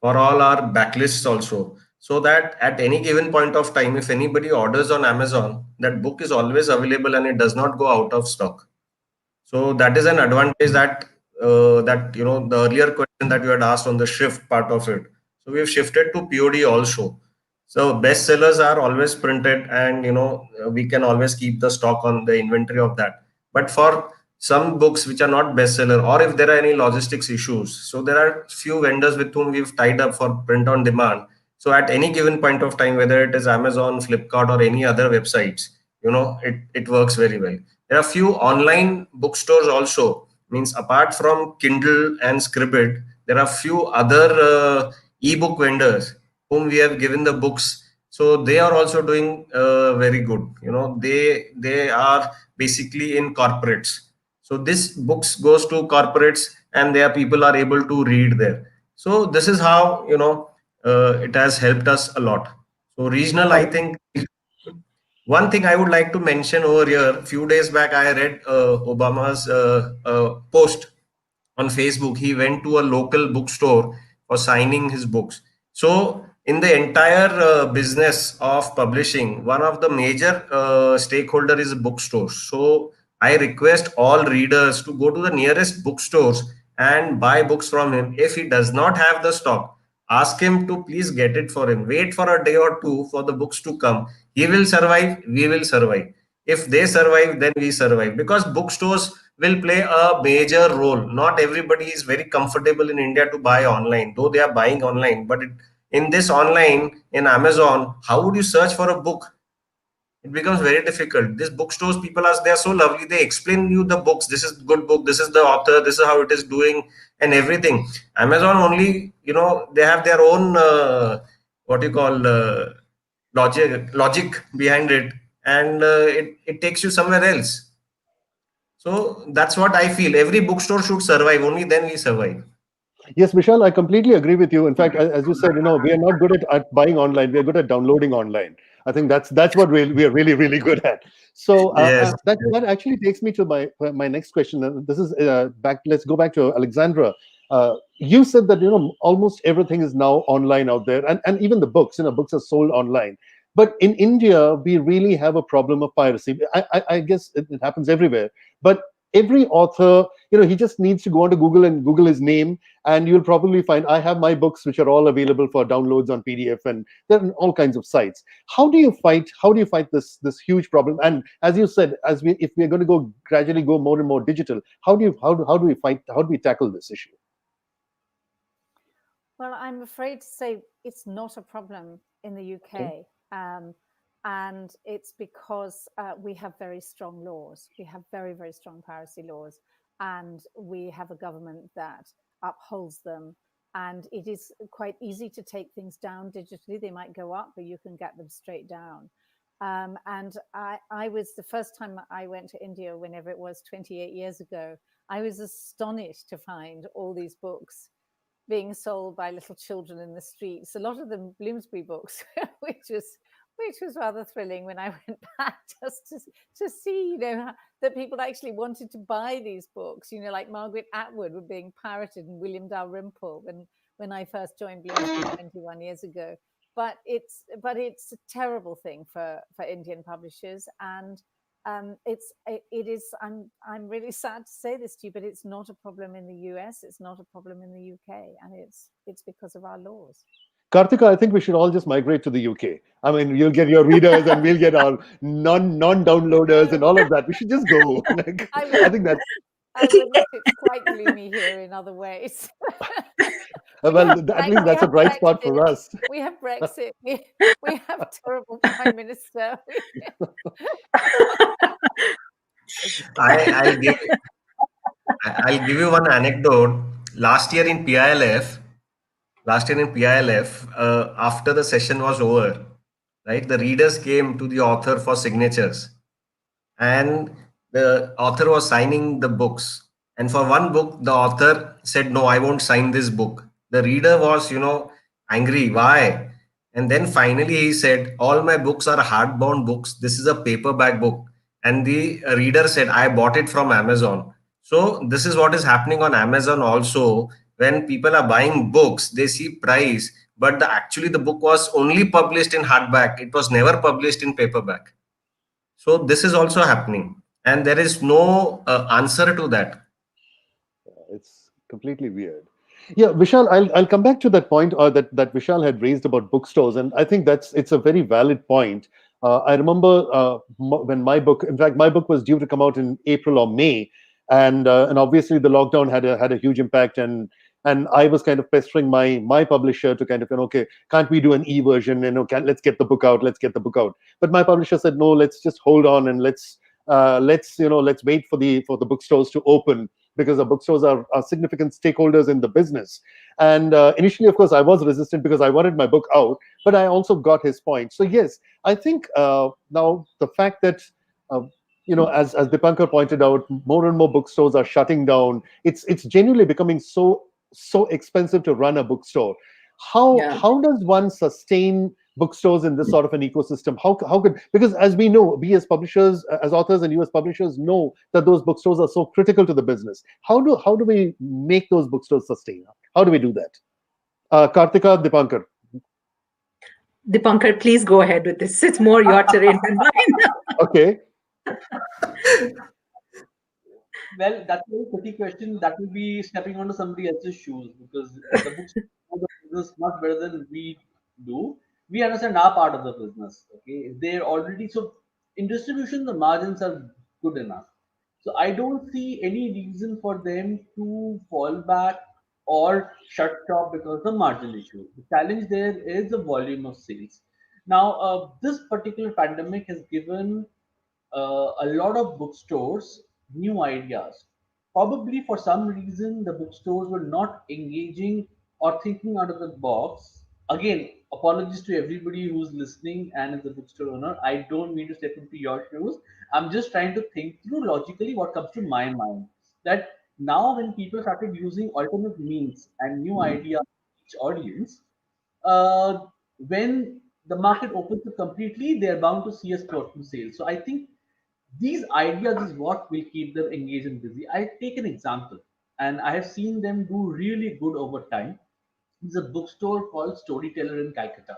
[SPEAKER 7] for all our backlists also, so that at any given point of time, if anybody orders on Amazon, that book is always available and it does not go out of stock. So that is an advantage that the earlier question that you had asked on the shift part of it. So we have shifted to POD also. So bestsellers are always printed, and we can always keep the stock on the inventory of that. But for some books which are not bestseller, or if there are any logistics issues, so there are few vendors with whom we've tied up for print on demand. So at any given point of time, whether it is Amazon, Flipkart, or any other websites, it works very well. There are few online bookstores also, means apart from Kindle and Scribd, there are few other ebook vendors whom we have given the books. So they are also doing very good. They are basically in corporates. So this books goes to corporates, and their people are able to read there. So this is how it has helped us a lot. So regional, I think. One thing I would like to mention over here, a few days back, I read Obama's post on Facebook. He went to a local bookstore for signing his books. So in the entire business of publishing, one of the major stakeholder is bookstores. So I request all readers to go to the nearest bookstores and buy books from him. If he does not have the stock, ask him to please get it for him. Wait for a day or two for the books to come. He will survive, we will survive. If they survive, then we survive, because bookstores will play a major role. Not everybody is very comfortable in India to buy online, though they are buying online. But in this online, in Amazon, how would you search for a book? It becomes very difficult. These bookstores, people they are so lovely. They explain you the books. This is good book. This is the author. This is how it is doing and everything. Amazon only, they have their own, logic behind it. And it takes you somewhere else. So that's what I feel. Every bookstore should survive. Only then we survive.
[SPEAKER 4] Yes, Vishal, I completely agree with you. In fact, as you said, we are not good at buying online. We are good at downloading online. I think that's what we are really, really good at. So
[SPEAKER 7] Yes.
[SPEAKER 4] that actually takes me to my next question. This is back. Let's go back to Alexandra. You said that almost everything is now online out there, and even the books. Books are sold online. But in India, we really have a problem of piracy. I guess it happens everywhere. But every author, he just needs to go onto Google and Google his name, and you'll probably find I have my books which are all available for downloads on PDF, and they're on all kinds of sites. How do you fight this huge problem? And as you said, if we're going to gradually go more and more digital, how do we tackle this issue?
[SPEAKER 6] Well, I'm afraid to say it's not a problem in the UK. And it's because we have very strong laws. We have very, very strong piracy laws. And we have a government that upholds them. And it is quite easy to take things down digitally. They might go up, but you can get them straight down. And I was, the first time I went to India, whenever it was 28 years ago, I was astonished to find all these books being sold by little children in the streets. A lot of them Bloomsbury books, which was rather thrilling when I went back just to see, that people actually wanted to buy these books. Like Margaret Atwood were being pirated and William Dalrymple when I first joined Bloomsbury 21 years ago. But it's a terrible thing for Indian publishers, and it is. I'm really sad to say this to you, but it's not a problem in the US. It's not a problem in the UK, and it's because of our laws.
[SPEAKER 4] Kartika, I think we should all just migrate to the UK. I mean, you'll get your readers and we'll get our non-downloaders and all of that. We should just go. I think that's...
[SPEAKER 6] It's quite gloomy here in other ways.
[SPEAKER 4] Well, at least that's a bright spot for us.
[SPEAKER 6] We have Brexit. We have a terrible Prime Minister.
[SPEAKER 7] I'll give you one anecdote. Last year in PILF, after the session was over, right, the readers came to the author for signatures, and the author was signing the books. And for one book, the author said, "No, I won't sign this book." The reader was, angry. Why? And then finally he said, "All my books are hardbound books. This is a paperback book." And the reader said, "I bought it from Amazon." So this is what is happening on Amazon also. When people are buying books, they see price, but actually the book was only published in hardback. It was never published in paperback. So this is also happening, and there is no answer to that.
[SPEAKER 4] It's completely weird. Yeah, Vishal, I'll come back to that point that Vishal had raised about bookstores, and I think it's a very valid point. I remember when my book was due to come out in April or May, and obviously the lockdown had a huge impact, and I was kind of pestering my publisher to kind of, okay, can't we do an e-version? Let's get the book out. But my publisher said, no, let's just hold on and let's wait for the bookstores to open, because the bookstores are significant stakeholders in the business. And initially, of course, I was resistant because I wanted my book out, but I also got his point. So yes, I think now the fact that as Dipankar pointed out, more and more bookstores are shutting down. It's genuinely becoming so expensive to run a bookstore. How does one sustain bookstores in this sort of an ecosystem? How could, because as we know, we as publishers, as authors and you as publishers know that those bookstores are so critical to the business. How do we make those bookstores sustain? How do we do that? Kartika, Dipankar.
[SPEAKER 5] Dipankar, please go ahead with this. It's more your terrain than mine.
[SPEAKER 4] Okay.
[SPEAKER 3] Well, that's a very tricky question. That will be stepping onto somebody else's shoes, because the books know the business much better than we do. We understand our part of the business. Okay, they're already, so in distribution the margins are good enough. So I don't see any reason for them to fall back or shut shop because of the margin issue. The challenge there is the volume of sales. Now, this particular pandemic has given a lot of bookstores new ideas. Probably for some reason, the bookstores were not engaging or thinking out of the box. Again, apologies to everybody who's listening and is a bookstore owner. I don't mean to step into your shoes. I'm just trying to think through logically what comes to my mind. That now, when people started using alternate means and new ideas for each audience, uh, when the market opens up completely, they're bound to see a spurt in sales. So I think these ideas is what will keep them engaged and busy. I take an example, and I have seen them do really good over time. There's a bookstore called Storyteller in Calcutta.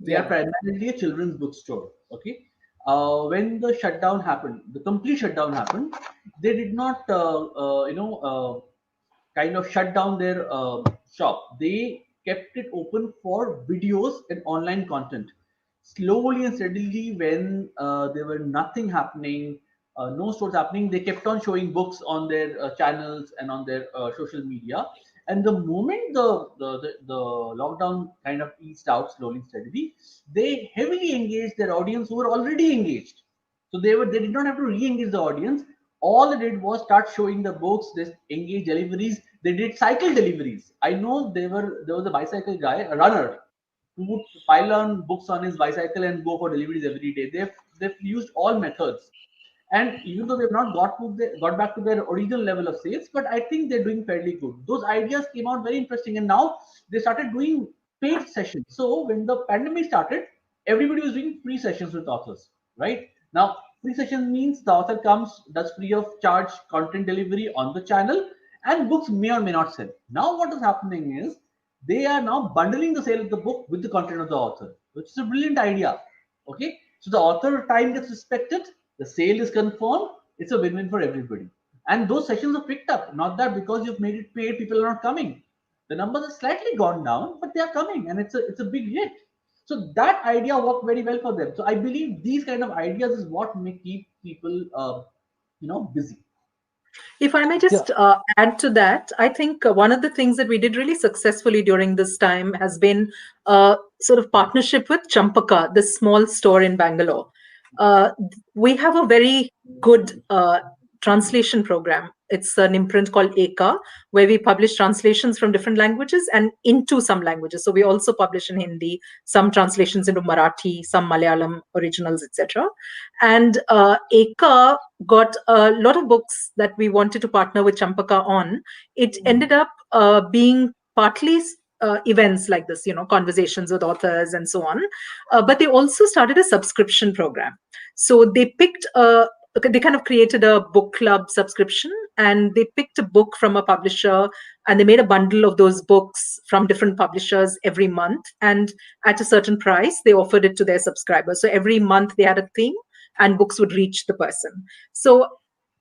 [SPEAKER 3] They are primarily a children's bookstore. Okay. When the shutdown happened, the complete shutdown happened, they did not, kind of shut down their shop. They kept it open for videos and online content. Slowly and steadily, when there were nothing happening, no stores happening, they kept on showing books on their channels and on their social media. And the moment the lockdown kind of eased out slowly and steadily, they heavily engaged their audience who were already engaged. So they did not have to re-engage the audience. All they did was start showing the books, they engage deliveries. They did cycle deliveries. I know there was a bicycle guy, a runner, who would pile on books on his bicycle and go for deliveries every day. They've used all methods, and even though they've not got back to their original level of sales, but I think they're doing fairly good. Those ideas came out very interesting, and now they started doing paid sessions. So when the pandemic started, everybody was doing free sessions with authors, right? Now free session means the author comes, does free of charge content delivery on the channel, and books may or may not sell. Now what is happening is they are now bundling the sale of the book with the content of the author, which is a brilliant idea. Okay, so the author time gets respected, the sale is confirmed, it's a win-win for everybody. And those sessions are picked up. Not that because you've made it paid, people are not coming. The numbers have slightly gone down, but they are coming, and it's a big hit. So that idea worked very well for them. So I believe these kind of ideas is what may keep people, busy.
[SPEAKER 5] If I may just add to that, I think one of the things that we did really successfully during this time has been sort of partnership with Champaka, this small store in Bangalore. We have a very good translation program. It's an imprint called Eka, where we publish translations from different languages and into some languages. So we also publish in Hindi, some translations into Marathi, some Malayalam originals, etc. And Eka got a lot of books that we wanted to partner with Champaka on. It ended up being partly events like this, conversations with authors and so on. But they also started a subscription program. So they they kind of created a book club subscription, and they picked a book from a publisher, and they made a bundle of those books from different publishers every month. And at a certain price, they offered it to their subscribers. So every month they had a theme, and books would reach the person. So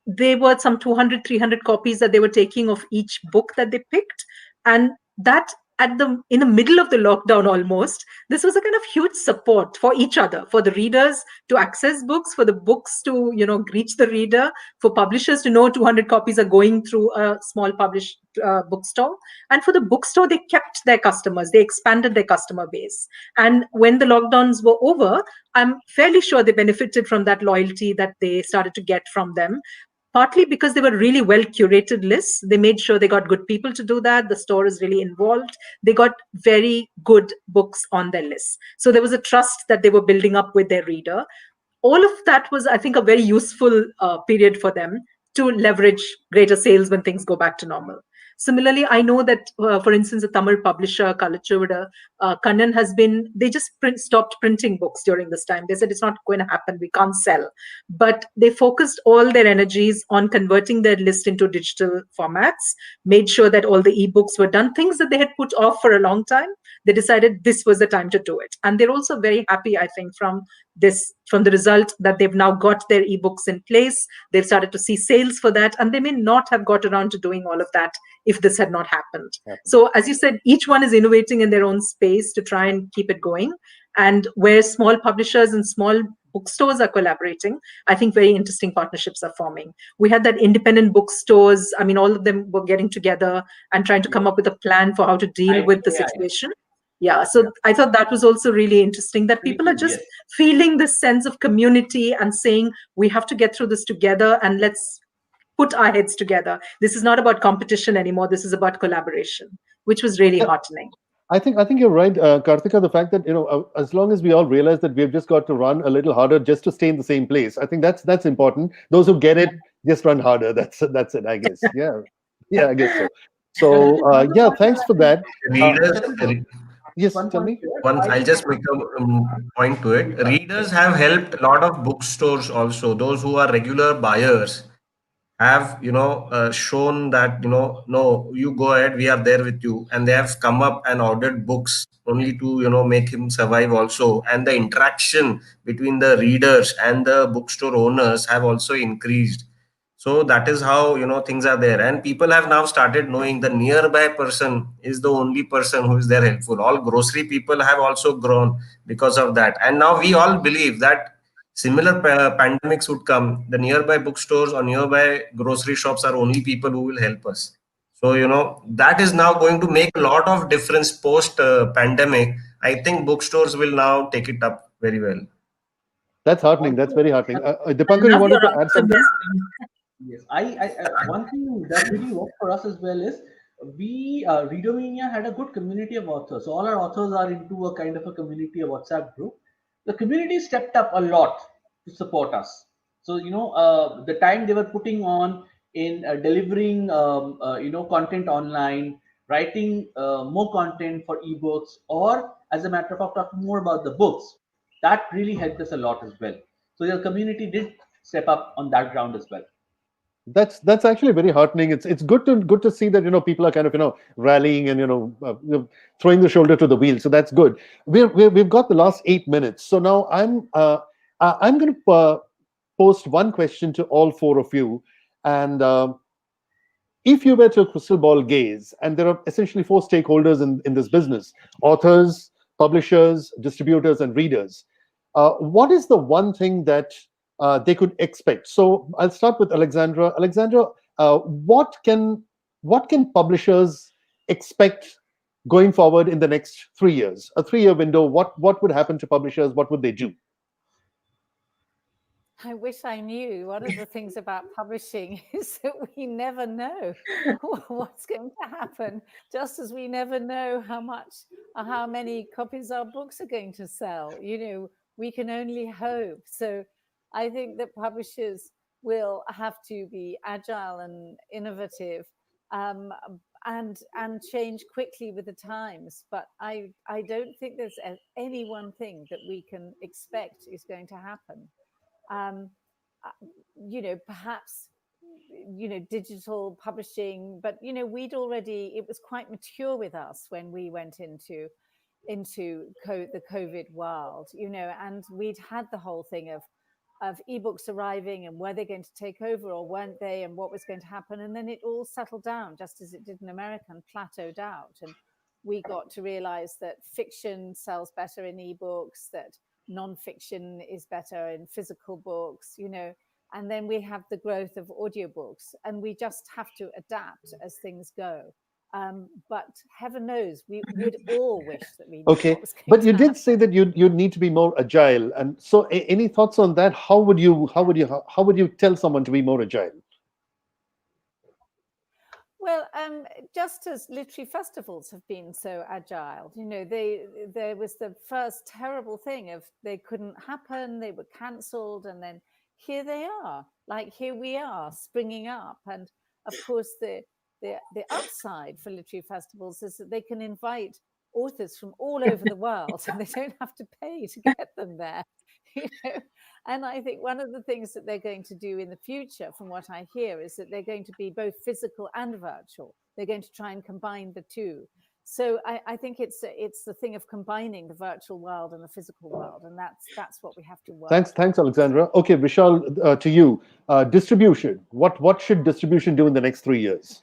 [SPEAKER 5] there were some 200, 300 copies that they were taking of each book that they picked. And that in the middle of the lockdown almost, this was a kind of huge support for each other, for the readers to access books, for the books to reach the reader, for publishers to know 200 copies are going through a small published bookstore, and for the bookstore, they kept their customers, they expanded their customer base. And when the lockdowns were over, I'm fairly sure they benefited from that loyalty that they started to get from them. Partly because they were really well curated lists. They made sure they got good people to do that. The store is really involved. They got very good books on their lists. So there was a trust that they were building up with their reader. All of that was, I think, a very useful period for them to leverage greater sales when things go back to normal. Similarly, I know that, for instance, a Tamil publisher, Kalachuvada, Kannan they just stopped printing books during this time. They said it's not going to happen, we can't sell. But they focused all their energies on converting their list into digital formats, made sure that all the ebooks were done, things that they had put off for a long time. They decided this was the time to do it. And they're also very happy, I think, from the result that they've now got their ebooks in place. They've started to see sales for that, and they may not have got around to doing all of that if this had not happened. Yeah. So as you said, each one is innovating in their own space to try and keep it going. And where small publishers and small bookstores are collaborating, I think very interesting partnerships are forming. We had that independent bookstores. I mean, all of them were getting together and trying to come up with a plan for how to deal with the situation. Yeah, so I thought that was also really interesting, that people are just feeling this sense of community and saying, we have to get through this together and let's put our heads together. This is not about competition anymore. This is about collaboration, which was really heartening.
[SPEAKER 4] I think you're right, Karthika. The fact that as long as we all realize that we've just got to run a little harder just to stay in the same place, I think that's important. Those who get it, just run harder. That's it, I guess. Yeah, I guess so. So yeah, thanks for that. Yes, tell me.
[SPEAKER 7] I'll just make a point to it. Readers have helped a lot of bookstores also, those who are regular buyers. have shown that no, you go ahead, we are there with you, and they have come up and ordered books only to make him survive also. And the interaction between the readers and the bookstore owners have also increased. So that is how things are there, and people have now started knowing the nearby person is the only person who is there helpful. All grocery people have also grown because of that, and now we all believe that similar pandemics would come, the nearby bookstores or nearby grocery shops are only people who will help us. So that is now going to make a lot of difference post pandemic. I think bookstores will now take it up very well.
[SPEAKER 4] That's heartening. That's very heartening.
[SPEAKER 5] I
[SPEAKER 4] Dipankar, you
[SPEAKER 5] love
[SPEAKER 4] wanted
[SPEAKER 5] your
[SPEAKER 4] to add something?
[SPEAKER 5] optimism.
[SPEAKER 3] Yes, one thing that really worked for us as well is we Readomania had a good community of authors. So all our authors are into a kind of a community, a WhatsApp group. The community stepped up a lot to support us. So the time they were putting on in delivering content online, writing more content for ebooks, or as a matter of fact talking more about the books, that really helped us a lot as well. So the community did step up on that ground as well.
[SPEAKER 4] That's actually very heartening. It's good to see that people are kind of rallying and throwing the shoulder to the wheel. So that's good. We've got the last 8 minutes. So now I'm going to post one question to all four of you, and if you were to crystal ball gaze, and there are essentially four stakeholders in this business: authors, publishers, distributors, and readers. What is the one thing that they could expect? So I'll start with Alexandra. Alexandra, what can publishers expect going forward in the next 3 years? A 3-year window. What would happen to publishers? What would they do?
[SPEAKER 6] I wish I knew. One of the things about publishing is that we never know what's going to happen, just as we never know how much or how many copies our books are going to sell. We can only hope. So I think that publishers will have to be agile and innovative, and change quickly with the times. But I don't think there's any one thing that we can expect is going to happen. Perhaps digital publishing, but it was quite mature with us when we went into the COVID world, and we'd had the whole thing of ebooks arriving, and were they going to take over or weren't they, and what was going to happen. And then it all settled down, just as it did in America, and plateaued out. And we got to realize that fiction sells better in ebooks, that non-fiction is better in physical books, and then we have the growth of audiobooks, and we just have to adapt as things go. But heaven knows, we would all wish that we knew what was going
[SPEAKER 4] but you
[SPEAKER 6] to
[SPEAKER 4] did
[SPEAKER 6] happen.
[SPEAKER 4] say that you need to be more agile, and so any thoughts on that? How would you tell someone to be more agile?
[SPEAKER 6] Well, just as literary festivals have been so agile, there was the first terrible thing of they couldn't happen, they were cancelled, and then here they are, like here we are springing up. And of course, the upside for literary festivals is that they can invite authors from all over the world, and they don't have to pay to get them there. And I think one of the things that they're going to do in the future, from what I hear, is that they're going to be both physical and virtual. They're going to try and combine the two. So I think it's the thing of combining the virtual world and the physical world, and that's what we have to work.
[SPEAKER 4] Thanks, Alexandra. Okay, Vishal, to you, distribution. What should distribution do in the next 3 years?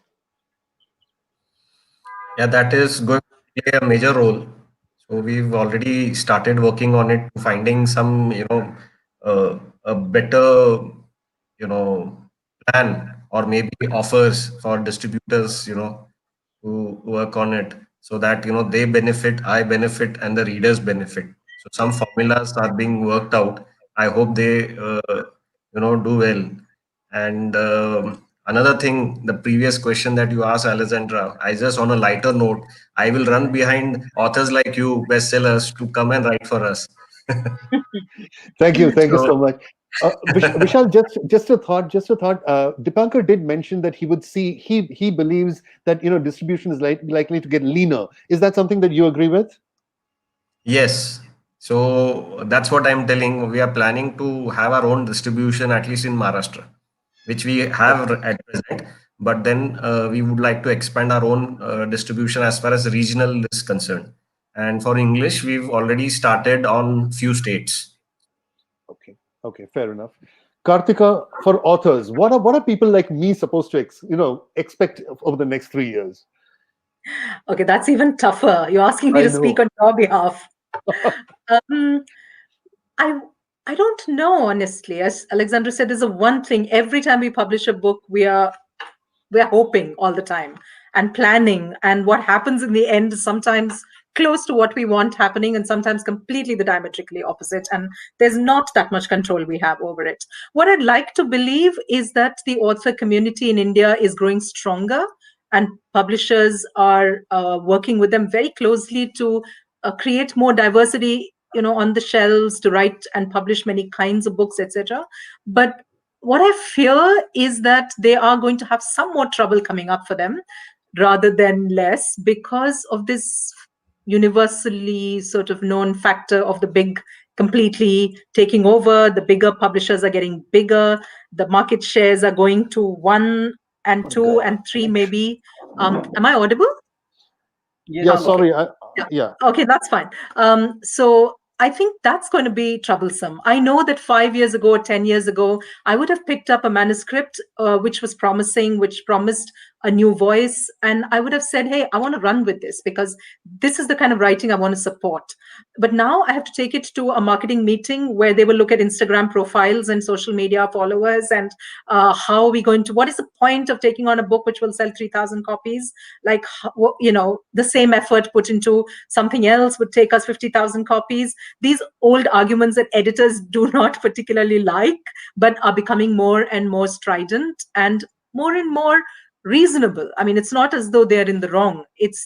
[SPEAKER 7] Yeah, that is going to play a major role. So we've already started working on it, finding some, a better, plan, or maybe offers for distributors, who work on it, so that, they benefit, I benefit, and the readers benefit. So some formulas are being worked out. I hope they, do well. And another thing, the previous question that you asked, Alexandra, I just, on a lighter note, I will run behind authors like you, bestsellers, to come and write for us.
[SPEAKER 4] Thank you so much. Vishal, just a thought. Dipankar did mention that he believes that distribution is likely to get leaner. Is that something that you agree with?
[SPEAKER 7] Yes. So that's what I'm telling. We are planning to have our own distribution, at least in Maharashtra. which we have at present. But then we would like to expand our own distribution as far as regional is concerned. And for English, we've already started on few states.
[SPEAKER 4] Okay, fair enough. Kartika, for authors, what are people like me supposed to expect over the next 3 years?
[SPEAKER 5] Okay, that's even tougher. You're asking me
[SPEAKER 4] I
[SPEAKER 5] to
[SPEAKER 4] know.
[SPEAKER 5] speak on your behalf. I don't know, honestly. As Alexandra said, there's a one thing. Every time we publish a book, we're hoping all the time and planning. And what happens in the end is sometimes close to what we want happening and sometimes completely the diametrically opposite. And there's not that much control we have over it. What I'd like to believe is that the author community in India is growing stronger, and publishers are working with them very closely to create more diversity, on the shelves, to write and publish many kinds of books, etc. But what I fear is that they are going to have some more trouble coming up for them rather than less, because of this universally sort of known factor of the big completely taking over. The bigger publishers are getting bigger. The market shares are going to 1 and 2 and 3 maybe. Am I audible?
[SPEAKER 3] Yes.
[SPEAKER 4] Yeah, sorry.
[SPEAKER 5] Yeah. Okay, that's fine. So I think that's going to be troublesome. I know that 5 years ago, 10 years ago, I would have picked up a manuscript which was promising, which promised a new voice. And I would have said, hey, I want to run with this because this is the kind of writing I want to support. But now I have to take it to a marketing meeting where they will look at Instagram profiles and social media followers and how are we going to, what is the point of taking on a book which will sell 3,000 copies? Like, the same effort put into something else would take us 50,000 copies. These old arguments that editors do not particularly like, but are becoming more and more strident and more reasonable. I mean, it's not as though they're in the wrong.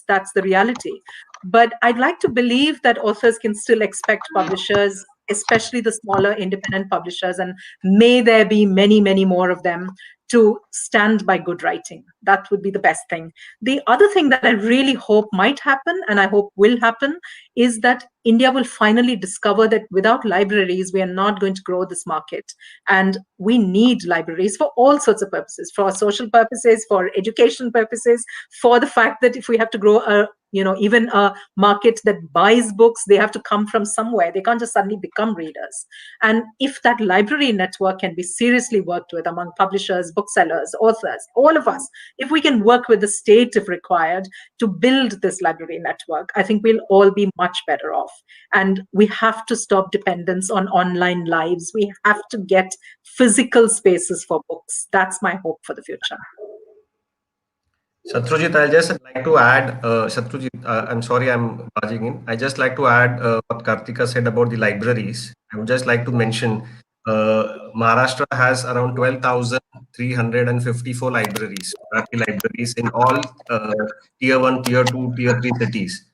[SPEAKER 5] That's the reality. But I'd like to believe that authors can still expect publishers, especially the smaller independent publishers, and may there be many, many more of them, to stand by good writing. That would be the best thing. The other thing that I really hope might happen, and I hope will happen, is that India will finally discover that without libraries, we are not going to grow this market. And we need libraries for all sorts of purposes, for social purposes, for education purposes, for the fact that if we have to grow even a market that buys books, they have to come from somewhere. They can't just suddenly become readers. And if that library network can be seriously worked with among publishers, booksellers, authors, all of us, if we can work with the state if required to build this library network, I think we'll all be much better off. And we have to stop dependence on online lives. We have to get physical spaces for books. That's my hope for the future.
[SPEAKER 7] Shatrujit, I'll just like to add, I'm sorry I'm barging in. I just like to add what Kartika said about the libraries. I would just like to mention Maharashtra has around 12,354 libraries in all tier 1, tier 2, tier 3 cities.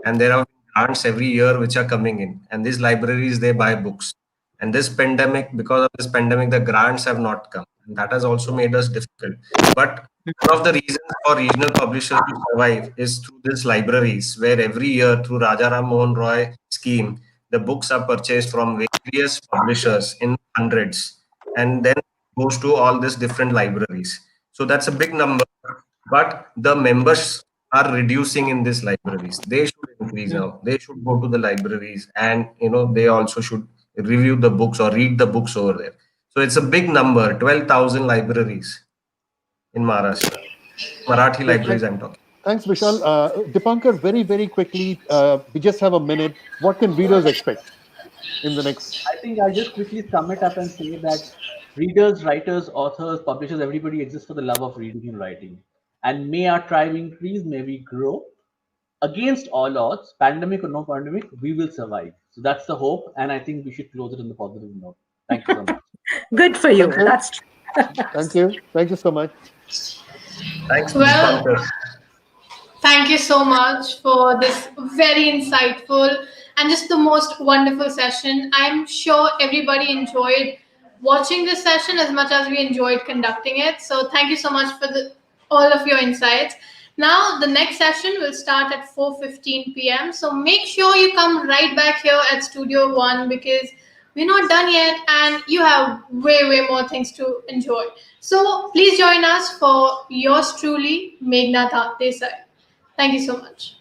[SPEAKER 7] And there are grants every year which are coming in. And these libraries, they buy books. And because of this pandemic, the grants have not come. And that has also made us difficult. But one of the reasons for regional publishers to survive is through these libraries, where every year through Rajaram Mohan Roy scheme, the books are purchased from various publishers in hundreds and then goes to all these different libraries. So that's a big number, but the members are reducing in these libraries. They should increase now. They should go to the libraries and they also should review the books or read the books over there. So it's a big number, 12,000 libraries in Maharashtra. Marathi libraries I'm talking.
[SPEAKER 4] Thanks, Vishal. Dipankar, very, very quickly, we just have a minute. What can readers expect in the next?
[SPEAKER 3] I think I'll just quickly sum it up and say that readers, writers, authors, publishers, everybody exists for the love of reading and writing. And may our tribe increase, may we grow. Against all odds, pandemic or no pandemic, we will survive. So that's the hope. And I think we should close it on the positive note. Thank you so much.
[SPEAKER 5] Good for you. That's true.
[SPEAKER 4] Thank you. Thank you so much.
[SPEAKER 7] Thanks.
[SPEAKER 2] Well, thank you so much for this very insightful and just the most wonderful session. I'm sure everybody enjoyed watching this session as much as we enjoyed conducting it. So thank you so much for all of your insights. Now, the next session will start at 4:15 p.m. So make sure you come right back here at Studio One, because We're not done yet, and you have way more things to enjoy. So please join us for yours truly, Meghnad Desai. Thank you so much.